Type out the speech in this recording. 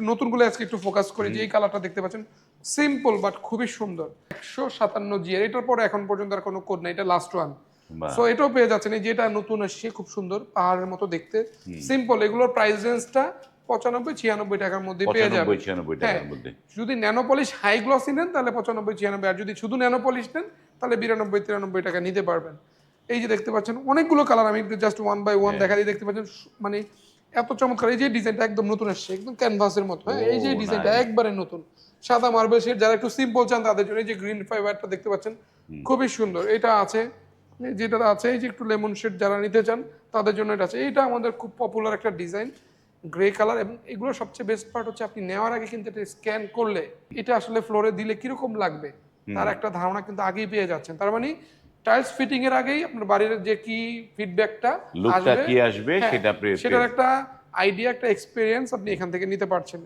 একটু নতুনগুলো আজকে একটু ফোকাস করি। যে এই কালারটা দেখতে পাচ্ছেন সিম্পল বাট খুবই সুন্দর 157 জিআর, এটার পরে এখন পর্যন্ত আর কোনো কোড নাই, এটা লাস্ট ওয়ান। বাহ। সো এটাও পেয়ে যাচ্ছেন, এই যেটা নতুন আসছে খুব সুন্দর পাহাড়ের মতো দেখতে, সিম্পল। এগুলোর প্রাইস রেঞ্জটা 95-96 টাকার মধ্যে পেয়ে যাবেন। 95-96 হ্যাঁ, টাকার মধ্যে। যদি ন্যানো পলিশ হাই গ্লসি নেন তাহলে 95-96, আর যদি শুধু ন্যানো পলিশ নেন তাহলে 92-93 টাকা নিতে পারবেন। এই যে দেখতে পাচ্ছেন অনেকগুলো কালার, আমি জাস্ট ওয়ান বাই ওয়ান দেখা দিই। দেখতে পাচ্ছেন মানে এত চমৎকার, এই যে ডিজাইনটা একদম নতুন আসছে, একদম ক্যানভাসের মতো। হ্যাঁ, এই যে ও, ডিজাইনটা nice। একবারে নতুন, সাদা মার্বেল শেড। যারা একটু সিম্পল চান তাদের জন্য এই যে গ্রিন ফাইবারটা দেখতে পাচ্ছেন খুবই সুন্দর, এটা আছে। যেটা আছে এই যে একটু লেমন শেড যারা নিতে চান তাদের জন্য এটা আছে। এটা আমাদের খুব পপুলার একটা ডিজাইন, গ্রে কালার। এবং এগুলো সবচেয়ে বেস্ট পার্ট হচ্ছে আপনি নেওয়ার আগে কিন্তু এটা স্ক্যান করলে এটা আসলে ফ্লোরে দিলে কিরকম লাগবে তার একটা ধারণা কিন্তু আগেই পেয়ে যাচ্ছেন। তার মানে টাইলস ফিটিং এর আগেই আপনার বাড়ির যে কি ফিডব্যাকটা লুকটা আসবে, কি আসবে হ্যাঁ, সেটা সেটার একটা আইডিয়া, একটা এক্সপিরিয়েন্স আপনি এখান থেকে নিতে পারছেন।